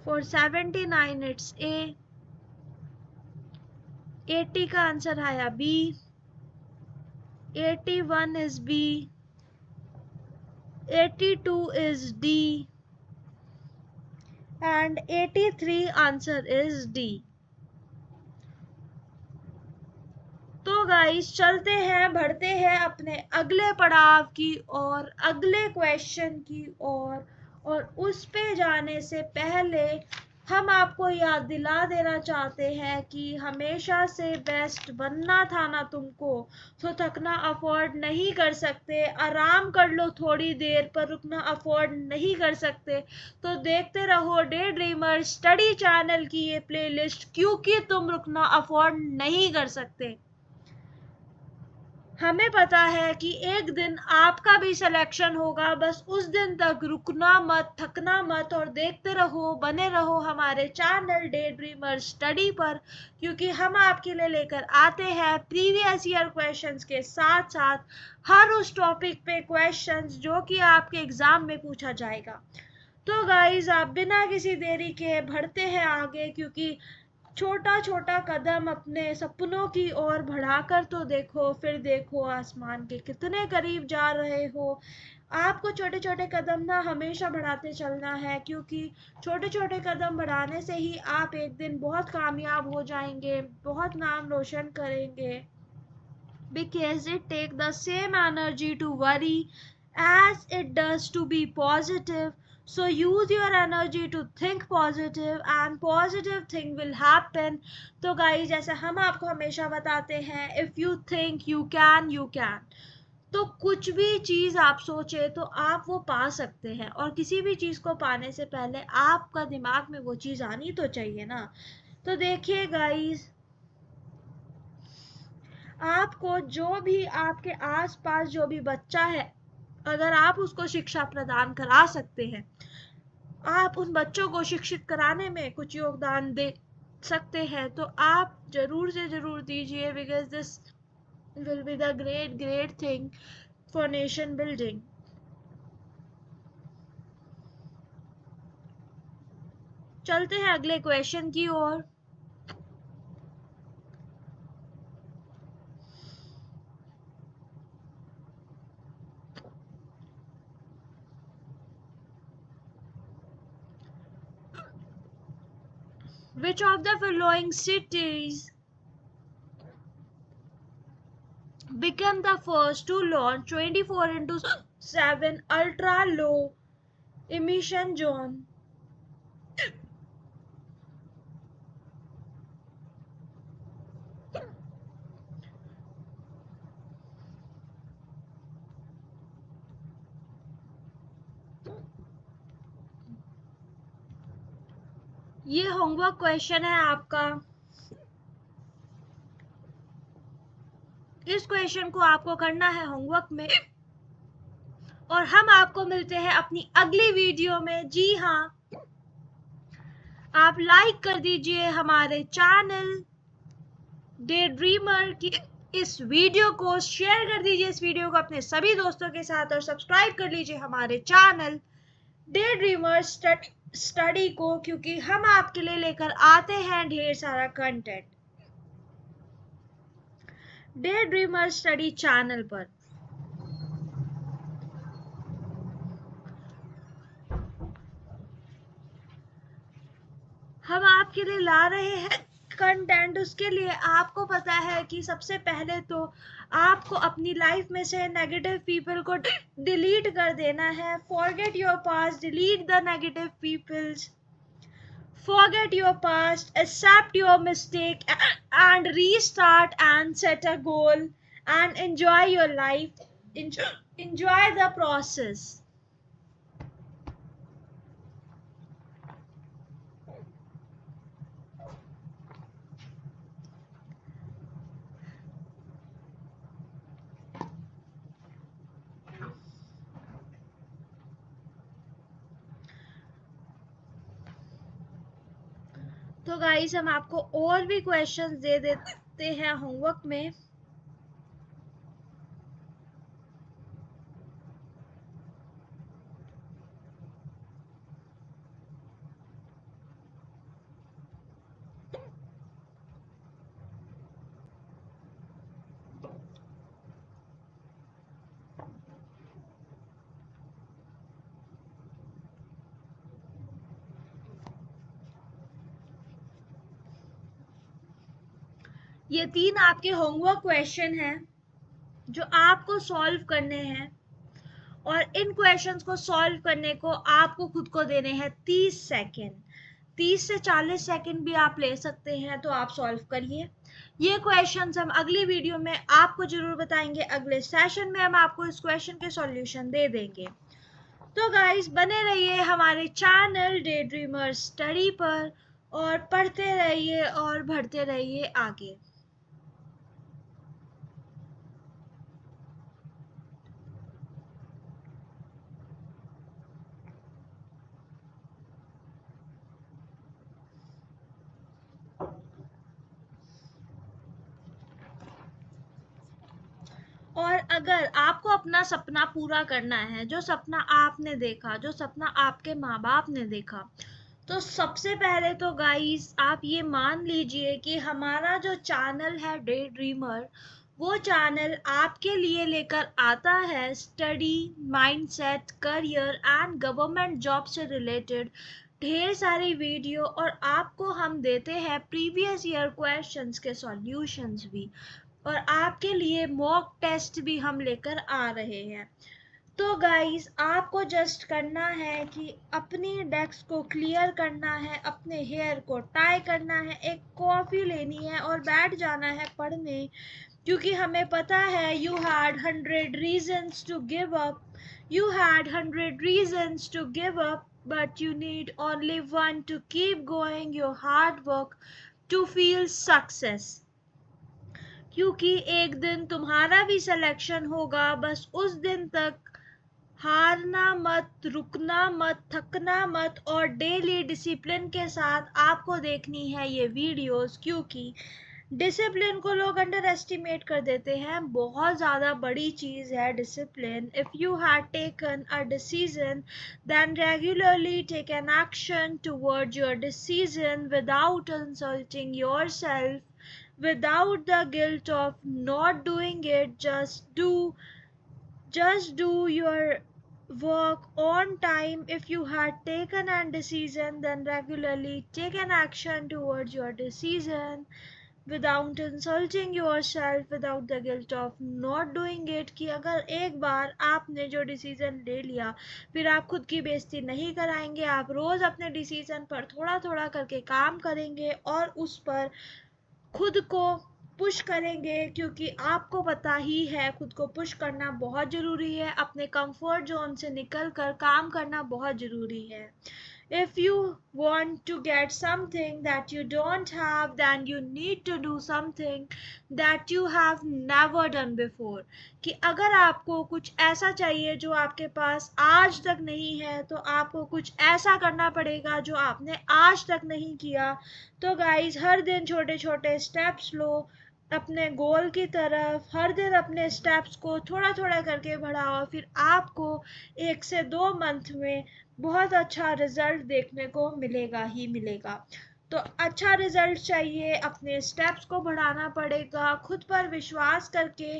For 79 it's A, 80 का आंसर आया B, 81 is B, 82 is D and 83 answer is D। तो तो गाइस चलते हैं, बढ़ते हैं अपने अगले पड़ाव की और अगले क्वेश्चन की और उस पे जाने से पहले हम आपको याद दिला देना चाहते हैं कि हमेशा से बेस्ट बनना था ना तुमको, तो थकना अफोर्ड नहीं कर सकते, आराम कर लो थोड़ी देर पर रुकना अफोर्ड नहीं कर सकते। तो देखते रहो डे ड्रीमर स्टडी चैनल की ये प्लेलिस्ट, क्योंकि तुम रुकना अफोर्ड नहीं कर सकते। हमें पता है कि एक दिन आपका भी सिलेक्शन होगा, बस उस दिन तक रुकना मत, थकना मत और देखते रहो, बने रहो हमारे चैनल डे ड्रीमर स्टडी पर, क्योंकि हम आपके लिए लेकर आते हैं प्रीवियस ईयर क्वेश्चंस के साथ साथ हर उस टॉपिक पे क्वेश्चंस जो कि आपके एग्जाम में पूछा जाएगा। तो गाइज आप बिना किसी देरी के बढ़ते हैं आगे, क्योंकि छोटा छोटा कदम अपने सपनों की ओर बढ़ाकर तो देखो, फिर देखो आसमान के कितने करीब जा रहे हो। आपको छोटे छोटे कदम ना हमेशा बढ़ाते चलना है, क्योंकि छोटे छोटे कदम बढ़ाने से ही आप एक दिन बहुत कामयाब हो जाएंगे, बहुत नाम रोशन करेंगे। Because it takes the same energy to worry as it does to be positive. So use your energy to think positive and positive thing will happen. तो guys जैसे हम आपको हमेशा बताते हैं, if you think you can, तो कुछ भी चीज आप सोचे तो आप वो पा सकते हैं, और किसी भी चीज को पाने से पहले आपका दिमाग में वो चीज आनी तो चाहिए ना। तो देखिए गाइस, आपको जो भी आपके आसपास जो भी बच्चा है, अगर आप उसको शिक्षा प्रदान करा सकते हैं, आप उन बच्चों को शिक्षित कराने में कुछ योगदान दे सकते हैं, तो आप जरूर से जरूर दीजिए, because this will be the great great thing for nation building. चलते हैं अगले क्वेश्चन की ओर। Which of the following cities became the first to launch 24/7 ultra low emission zone? ये होमवर्क क्वेश्चन है आपका। इस क्वेश्चन को आपको करना है होमवर्क में, और हम आपको मिलते हैं अपनी अगली वीडियो में। जी हाँ, आप लाइक कर दीजिए हमारे चैनल डे ड्रीमर की इस वीडियो को, शेयर कर दीजिए इस वीडियो को अपने सभी दोस्तों के साथ, और सब्सक्राइब कर लीजिए हमारे चैनल डे ड्रीमर स्टडी को, क्योंकि हम आपके लिए लेकर आते हैं ढेर सारा content day Dreamer Study channel पर। हम आपके लिए ला रहे हैं कंटेंट, उसके लिए आपको पता है कि सबसे पहले तो आपको अपनी लाइफ में से नेगेटिव पीपल को डिलीट कर देना है। Forget your past, delete the negative peoples, forget your past, accept your mistake and restart and set a goal and enjoy your life, enjoy the process। तो गाइस हम आपको और भी क्वेश्चंस दे देते हैं होमवर्क में। ये 3 आपके होमवर्क क्वेश्चन हैं जो आपको सॉल्व करने हैं, और इन क्वेश्चंस को सॉल्व करने को आपको खुद को देने हैं 30 सेकेंड। 30 से 40 सेकेंड भी आप ले सकते हैं, तो आप सॉल्व करिए। ये क्वेश्चंस हम अगली वीडियो में आपको जरूर बताएंगे, अगले सेशन में हम आपको इस क्वेश्चन के सॉल्यूशन दे देंगे। तो गाइस बने रहिए हमारे चैनल डे ड्रीमर स्टडी पर, और पढ़ते रहिए और बढ़ते रहिए आगे। और अगर आपको अपना सपना पूरा करना है, जो सपना आपने देखा, जो सपना आपके माँ बाप ने देखा, तो सबसे पहले तो गाइस आप ये मान लीजिए कि हमारा जो चैनल है डे ड्रीमर, वो चैनल आपके लिए लेकर आता है study, mindset, career and government job से रिलेटेड ढेर सारी वीडियो, और आपको हम देते हैं प्रीवियस ईयर क्वेश्चंस के सॉल्यूशंस भी, और आपके लिए मॉक टेस्ट भी हम लेकर आ रहे हैं। तो गाइस आपको जस्ट करना है कि अपनी डेस्क को क्लियर करना है, अपने हेयर को टाई करना है, एक कॉफी लेनी है और बैठ जाना है पढ़ने, क्योंकि हमें पता है you had 100 reasons to give up, you had 100 reasons to give up, but you need only one to keep going your hard work to feel success, क्योंकि एक दिन तुम्हारा भी सिलेक्शन होगा। बस उस दिन तक हारना मत, रुकना मत, थकना मत, और डेली डिसिप्लिन के साथ आपको देखनी है ये वीडियोस, क्योंकि डिसिप्लिन को लोग अंडर एस्टिमेट कर देते हैं। बहुत ज़्यादा बड़ी चीज़ है discipline. If you had taken a decision, then regularly take an action towards your decision without insulting yourself, without the guilt of not doing it. Just do your work on time. If you had taken a decision, then regularly take an action towards your decision without insulting yourself, without the guilt of not doing it। कि अगर एक बार आपने जो decision ले लिया, फिर आप खुद की बेइज्जती नहीं कराएंगे। आप रोज अपने डिसीजन पर थोड़ा थोड़ा करके काम करेंगे और उस पर खुद को पुश करेंगे, क्योंकि आपको पता ही है खुद को पुश करना बहुत ज़रूरी है, अपने कंफर्ट जोन से निकल कर काम करना बहुत ज़रूरी है। If you want to get something that you don't have, then you need to do something that you have never done before। कि अगर आपको कुछ ऐसा चाहिए जो आपके पास आज तक नहीं है, तो आपको कुछ ऐसा करना पड़ेगा जो आपने आज तक नहीं किया। तो गाइज हर दिन छोटे छोटे स्टेप्स लो अपने गोल की तरफ, हर दिन अपने स्टेप्स को थोड़ा थोड़ा करके बढ़ाओ, फिर आपको 1 से 2 मंथ में बहुत अच्छा रिजल्ट देखने को मिलेगा ही मिलेगा। तो अच्छा रिजल्ट चाहिए, अपने स्टेप्स को बढ़ाना पड़ेगा, खुद पर विश्वास करके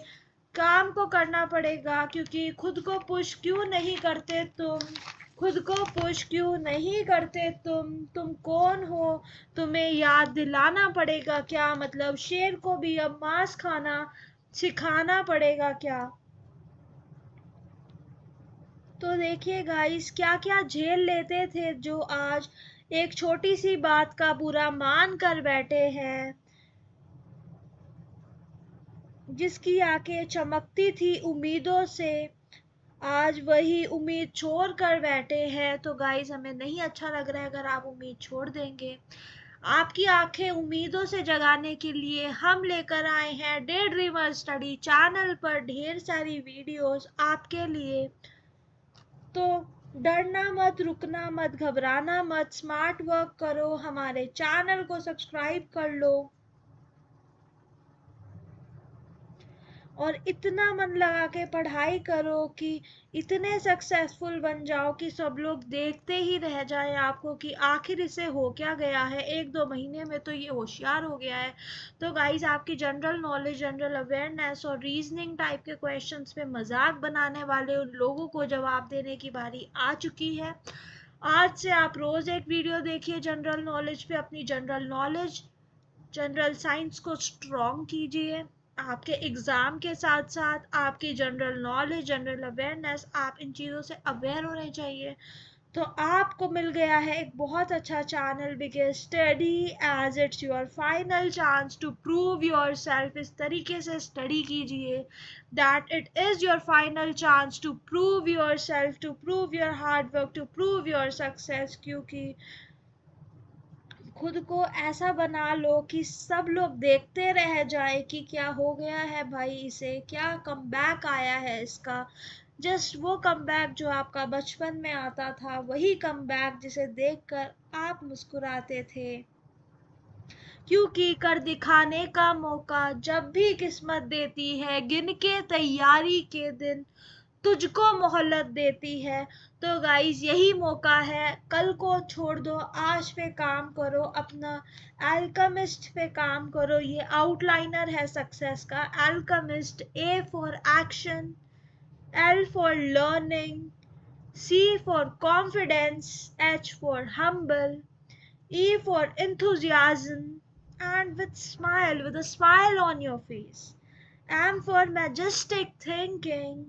काम को करना पड़ेगा, क्योंकि खुद को पुश क्यों नहीं करते तुम, खुद को पुश क्यों नहीं करते तुम कौन हो, तुम्हें याद दिलाना पड़ेगा क्या, मतलब शेर को भी अब मांस खाना सिखाना पड़ेगा क्या। तो देखिए गाइस क्या क्या झेल लेते थे जो आज एक छोटी सी बात का बुरा मान कर बैठे हैं, जिसकी आंखें चमकती थी उम्मीदों से, आज वही उम्मीद छोड़ कर बैठे हैं। तो गाइस हमें नहीं अच्छा लग रहा है अगर आप उम्मीद छोड़ देंगे। आपकी आंखें उम्मीदों से जगाने के लिए हम लेकर आए हैं डे ड्रीमर स्टडी चैनल पर ढेर सारी वीडियोस आपके लिए। तो डरना मत, रुकना मत, घबराना मत, स्मार्ट वर्क करो, हमारे चैनल को सब्सक्राइब कर लो और इतना मन लगा के पढ़ाई करो कि इतने सक्सेसफुल बन जाओ कि सब लोग देखते ही रह जाए आपको कि आखिर इसे हो क्या गया है, 1-2 महीने में तो ये होशियार हो गया है। तो गाइस आपकी जनरल नॉलेज, जनरल अवेयरनेस और रीजनिंग टाइप के क्वेश्चंस पे मजाक बनाने वाले उन लोगों को जवाब देने की बारी आ चुकी है। आज से आप रोज एक वीडियो देखिए जनरल नॉलेज पे, अपनी जनरल नॉलेज जनरल साइंस को स्ट्रॉन्ग कीजिए। आपके एग्ज़ाम के साथ साथ आपकी जनरल नॉलेज, जनरल अवेयरनेस, आप इन चीज़ों से अवेयर होने चाहिए। तो आपको मिल गया है एक बहुत अच्छा channel, because study as it's your final chance to prove your self. इस तरीके से स्टडी कीजिए that it is your final chance to prove your self, to prove your hard work, to prove your success. क्योंकि खुद को ऐसा बना लो कि सब लोग देखते रह जाए कि क्या हो गया है भाई, इसे क्या कमबैक आया है इसका। जस्ट वो कमबैक जो आपका बचपन में आता था, वही कमबैक जिसे देखकर आप मुस्कुराते थे। क्योंकि कर दिखाने का मौका जब भी किस्मत देती है, गिन के तैयारी के दिन तुझको मोहलत देती है। तो गाइस यही मौका है, कल को छोड़ दो, आज पे काम करो, अपना अल्केमिस्ट पे काम करो। ये आउटलाइनर है सक्सेस का, alchemist. A for action, L for learning, C for confidence, H for humble, E for enthusiasm, and with a smile on your face. M for majestic thinking,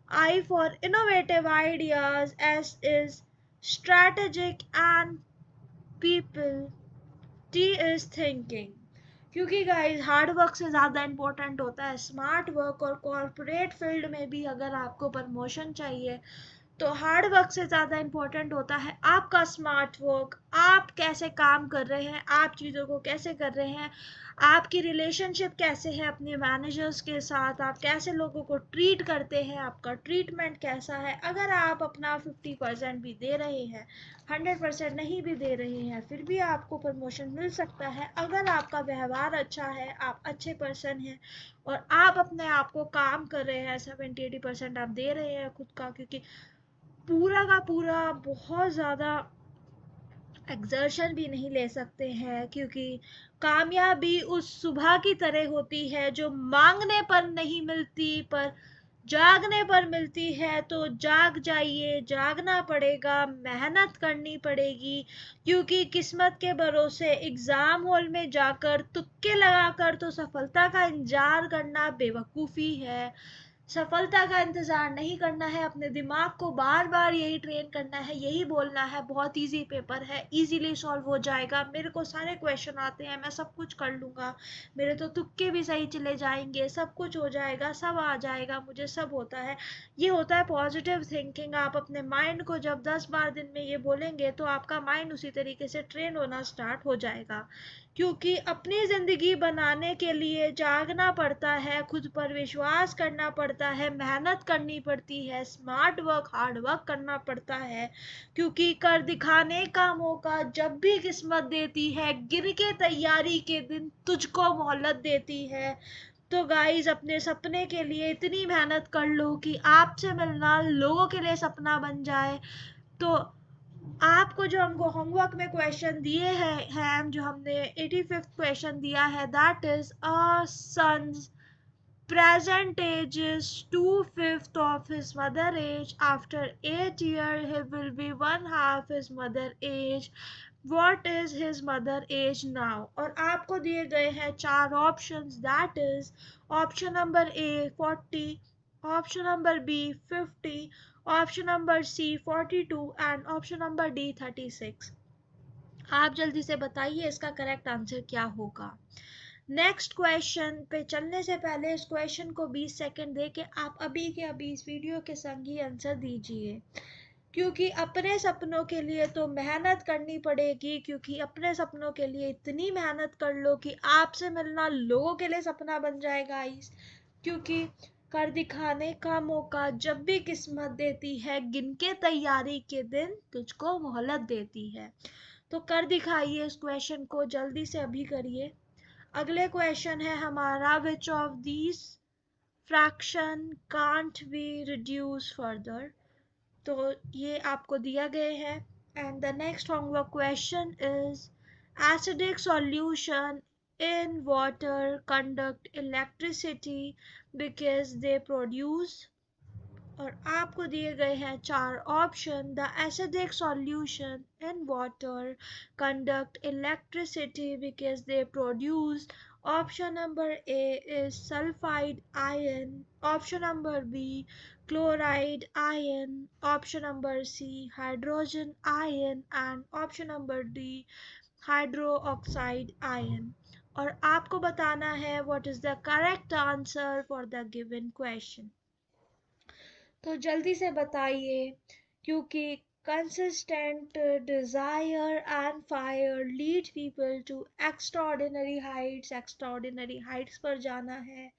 I for innovative ideas, S is strategic and people, T is thinking. क्योंकि guys hard work से ज़्यादा important होता है smart work. और corporate field में भी अगर आपको प्रमोशन चाहिए तो हार्ड वर्क से ज़्यादा इम्पोर्टेंट होता है आपका स्मार्ट वर्क। आप कैसे काम कर रहे हैं, आप चीज़ों को कैसे कर रहे हैं, आपकी रिलेशनशिप कैसे है अपने मैनेजर्स के साथ, आप कैसे लोगों को ट्रीट करते हैं, आपका ट्रीटमेंट कैसा है। अगर आप अपना 50% भी दे रहे हैं, 100% नहीं भी दे रहे हैं, फिर भी आपको प्रमोशन मिल सकता है अगर आपका व्यवहार अच्छा है, आप अच्छे पर्सन हैं और आप अपने आप को काम कर रहे हैं। 70-80% आप दे रहे हैं खुद का, क्योंकि पूरा का पूरा बहुत ज़्यादा एक्सर्शन भी नहीं ले सकते हैं। क्योंकि कामयाबी उस सुबह की तरह होती है जो मांगने पर नहीं मिलती पर जागने पर मिलती है। तो जाग जाइए, जागना पड़ेगा, मेहनत करनी पड़ेगी। क्योंकि किस्मत के भरोसे एग्ज़ाम हॉल में जाकर तुक्के लगाकर तो सफलता का इंतजार करना बेवकूफ़ी है। सफलता का इंतज़ार नहीं करना है, अपने दिमाग को बार बार यही ट्रेन करना है, यही बोलना है बहुत इजी पेपर है, इजीली सॉल्व हो जाएगा, मेरे को सारे क्वेश्चन आते हैं, मैं सब कुछ कर लूँगा, मेरे तो तुक्के भी सही चले जाएंगे, सब कुछ हो जाएगा, सब आ जाएगा, मुझे सब होता है। ये होता है पॉजिटिव थिंकिंग। आप अपने माइंड को जब 10 बार दिन में ये बोलेंगे तो आपका माइंड उसी तरीके से ट्रेन होना स्टार्ट हो जाएगा। क्योंकि अपनी ज़िंदगी बनाने के लिए जागना पड़ता है, खुद पर विश्वास करना पड़ता है, मेहनत करनी पड़ती है, स्मार्ट वर्क, हार्ड वर्क करना पड़ता है। क्योंकि कर दिखाने का मौका जब भी किस्मत देती है, गिर के तैयारी के दिन तुझको मोहलत देती है। तो गाइज अपने सपने के लिए इतनी मेहनत कर लो कि आपसे मिलना लोगों के लिए सपना बन जाए। तो आपको जो हमको होमवर्क में क्वेश्चन दिए हैं जो हमने 85th क्वेश्चन दिया है, that is a son's present age is 2/5 of his mother age. After 8 years, he will be 1/2 his mother age. What is his mother age now? और आपको दिए गए हैं 4 options, that is option number A 40, option number B 50, option number C 42 and option number D 36. आप जल्दी से बताइए इसका करेक्ट आंसर क्या होगा। नेक्स्ट क्वेश्चन पे चलने से पहले इस क्वेश्चन को 20 सेकंड दे के आप अभी के अभी इस वीडियो के संग ही आंसर दीजिए। क्योंकि अपने सपनों के लिए तो मेहनत करनी पड़ेगी। क्योंकि अपने सपनों के लिए इतनी मेहनत कर लो कि आपसे मिलना लोगों के लिए सपना बन जाएगा गाइस। क्योंकि कर दिखाने का मौका जब भी किस्मत देती है, गिन के तैयारी के दिन तुझको मोहलत देती है। तो कर दिखाइए इस क्वेश्चन को, जल्दी से अभी करिए। अगले क्वेश्चन है हमारा, which of these fraction can't be reduce further. तो ये आपको दिया गया है। And the next homework question is acidic solution in water conduct electricity because they produce और आपको दिए गए हैं 4 option. The acidic solution in water conduct electricity because they produce. Option number A is sulphide ion, option number B chloride ion, option number C hydrogen ion and option number D hydroxide ion। और आपको बताना है what is the correct answer for the given question। तो जल्दी से बताइए, क्योंकि consistent desire and fire lead people to extraordinary heights पर जाना है।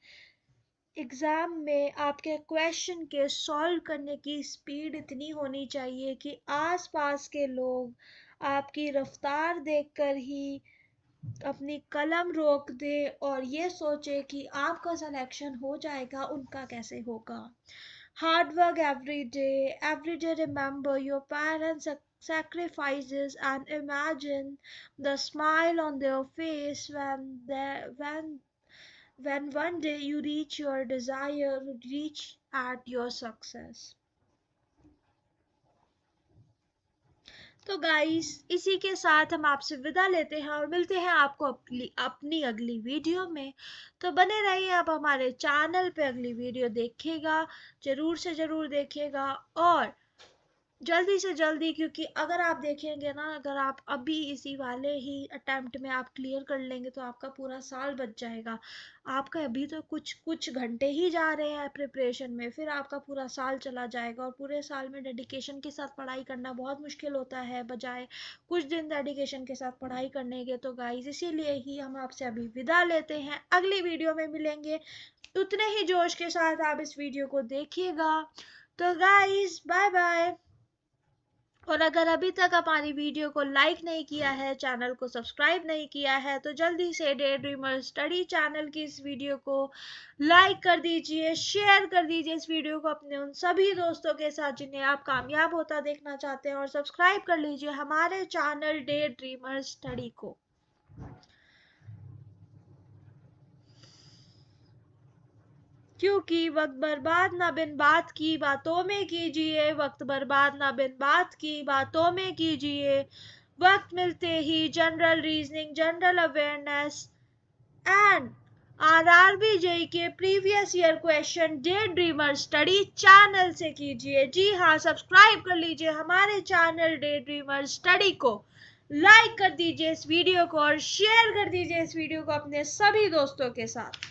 एग्जाम में आपके क्वेश्चन के सॉल्व करने की स्पीड इतनी होनी चाहिए कि आसपास के लोग आपकी रफ्तार देखकर ही अपनी कलम रोक दे और ये सोचे कि आपका सिलेक्शन हो जाएगा, उनका कैसे होगा। Hard work every day remember your parents' sacrifices and imagine the smile on their face when one day you reach your desire, reach at your success। तो गाइस इसी के साथ हम आपसे विदा लेते हैं और मिलते हैं आपको अपनी अगली वीडियो में। तो बने रहिए आप हमारे चैनल पे, अगली वीडियो देखिएगा, जरूर से जरूर देखिएगा और जल्दी से जल्दी, क्योंकि अगर आप देखेंगे ना, अगर आप अभी इसी वाले ही अटेम्प्ट में आप क्लियर कर लेंगे तो आपका पूरा साल बच जाएगा। आपका अभी तो कुछ घंटे ही जा रहे हैं प्रिपरेशन में, फिर आपका पूरा साल चला जाएगा और पूरे साल में डेडिकेशन के साथ पढ़ाई करना बहुत मुश्किल होता है बजाय कुछ दिन डेडिकेशन के साथ पढ़ाई करने के। तो गाइस इसीलिए ही हम आपसे अभी विदा लेते हैं, अगली वीडियो में मिलेंगे। उतने ही जोश के साथ आप इस वीडियो को देखिएगा। तो गाइस बाय बाय। और अगर अभी तक हमारी वीडियो को लाइक नहीं किया है, चैनल को सब्सक्राइब नहीं किया है, तो जल्दी से डे ड्रीमर स्टडी चैनल की इस वीडियो को लाइक कर दीजिए, शेयर कर दीजिए इस वीडियो को अपने उन सभी दोस्तों के साथ जिन्हें आप कामयाब होता देखना चाहते हैं और सब्सक्राइब कर लीजिए हमारे चैनल डे ड्रीमर स्टडी को। क्योंकि वक्त बर्बाद ना बिन बात की बातों में कीजिए, वक्त बर्बाद ना बिन बात की बातों में कीजिए। वक्त मिलते ही general reasoning, general awareness and RRB JE के previous year question Day Dreamer Study channel से कीजिए। जी हाँ, सब्सक्राइब कर लीजिए हमारे चैनल डे ड्रीमर स्टडी को, लाइक कर दीजिए इस वीडियो को और शेयर कर दीजिए इस वीडियो को अपने सभी दोस्तों के साथ।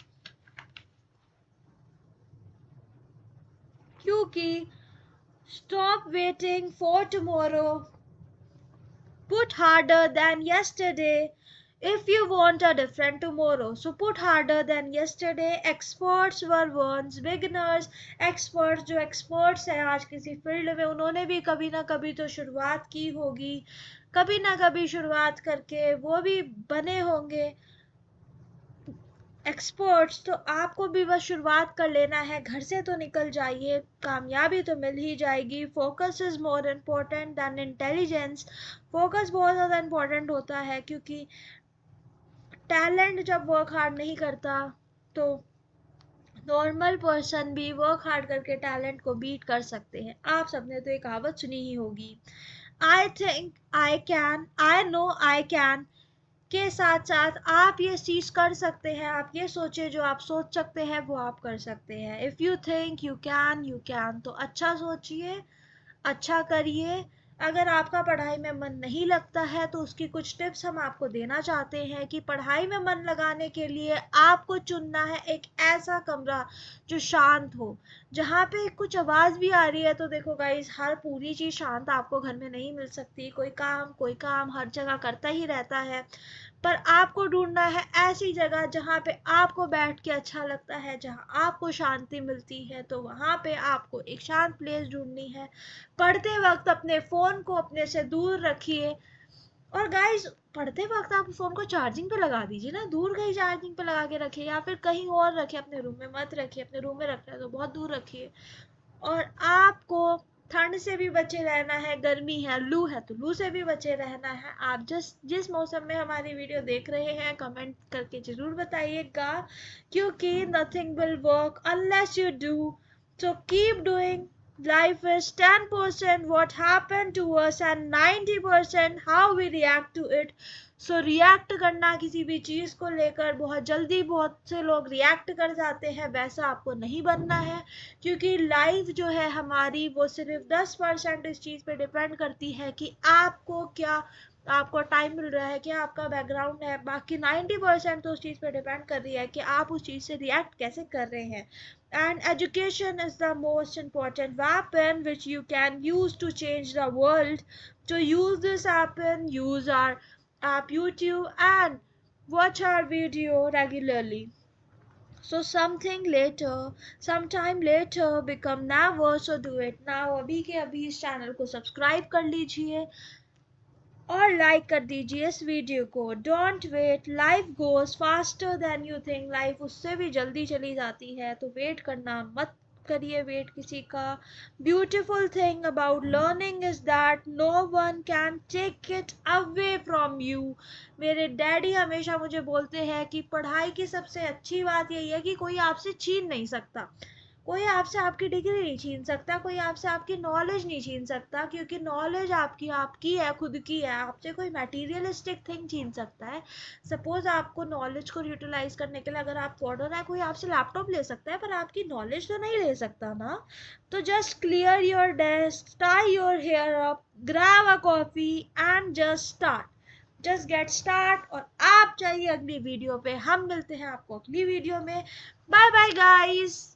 क्योंकि stop waiting for tomorrow, put harder than yesterday if you want a different tomorrow। So put harder than yesterday। experts were once beginners। experts जो experts हैं आज किसी फील्ड में, उन्होंने भी कभी ना कभी तो शुरुआत की होगी, कभी ना कभी शुरुआत करके वो भी बने होंगे एक्सपर्ट्स। तो आपको भी बस शुरुआत कर लेना है, घर से तो निकल जाइए, कामयाबी तो मिल ही जाएगी। Focus is more important than intelligence. Focus बहुत ज़्यादा इम्पोर्टेंट होता है, क्योंकि टैलेंट जब वर्क हार्ड नहीं करता तो नॉर्मल पर्सन भी वर्क हार्ड करके टैलेंट को बीट कर सकते हैं। आप सबने तो एक कहावत सुनी ही होगी, I think I can, I know I can के साथ साथ आप ये चीज कर सकते हैं। आप ये सोचे, जो आप सोच सकते हैं वो आप कर सकते हैं। If you think you can, तो अच्छा सोचिए, अच्छा करिए। अगर आपका पढ़ाई में मन नहीं लगता है तो उसकी कुछ टिप्स हम आपको देना चाहते हैं कि पढ़ाई में मन लगाने के लिए आपको चुनना है एक ऐसा कमरा जो शांत हो, जहाँ पे कुछ आवाज़ भी आ रही है। तो देखो गाइस, हर पूरी चीज़ शांत आपको घर में नहीं मिल सकती, कोई काम हर जगह करता ही रहता है, पर आपको ढूंढना है ऐसी जगह जहाँ पे आपको बैठ के अच्छा लगता है, जहाँ आपको शांति मिलती है। तो वहाँ पे आपको एक शांत प्लेस ढूंढनी है। पढ़ते वक्त अपने फ़ोन को अपने से दूर रखिए। और गाइस, पढ़ते वक्त आप फ़ोन को चार्जिंग पे लगा दीजिए ना, दूर कहीं चार्जिंग पे लगा के रखिए या फिर कहीं और रखिए, अपने रूम में मत रखिए। अपने रूम में रखना है तो बहुत दूर रखिए। और आपको ठंड से भी बचे रहना है, गर्मी है, लू है तो लू से भी बचे रहना है। आप जिस मौसम में हमारी वीडियो देख रहे हैं कमेंट करके जरूर बताइएगा, क्योंकि nothing will work unless you do. So keep doing Life is 10% what happened to us and 90% how we react to it. So react करना किसी भी चीज को लेकर बहुत जल्दी बहुत से लोग रिएक्ट कर जाते हैं, वैसा आपको नहीं बनना है, क्योंकि लाइफ जो है हमारी वो सिर्फ 10% इस चीज पे डिपेंड करती है कि आपको क्या, आपको टाइम मिल रहा है, क्या आपका बैकग्राउंड है, बाकी 90% तो उस चीज पे डिपेंड कर रही है कि आप उस चीज से रिएक्ट कैसे कर रहे हैं. And education is the most important weapon which you can use to change the world. To use this weapon, use our app YouTube and watch our video regularly. So sometime later become never, so do it now. अभी के अभी इस channel को subscribe कर लीजिए और like कर दीजिए इस वीडियो को. Don't wait, life goes faster than you think. Life उससे भी जल्दी चली जाती है, तो वेट करना मत करिए वेट किसी का. Beautiful thing about learning is that no one can take it away from you. मेरे डैडी हमेशा मुझे बोलते हैं कि पढ़ाई की सबसे अच्छी बात यही है कि कोई आपसे छीन नहीं सकता. कोई आपसे आपकी डिग्री नहीं छीन सकता, कोई आपसे आपकी नॉलेज नहीं छीन सकता, क्योंकि नॉलेज आपकी आपकी है, खुद की है. आपसे कोई मटेरियलिस्टिक थिंग छीन सकता है. सपोज आपको नॉलेज को यूटिलाइज करने के लिए अगर आप पढ़ रहे हैं, कोई आपसे लैपटॉप ले सकता है पर आपकी नॉलेज तो नहीं ले सकता ना. तो just clear your desk, tie your hair up, grab a coffee and just get start. और आप चाहिए अगली वीडियो पे, हम मिलते हैं आपको अगली वीडियो में. Bye bye guys.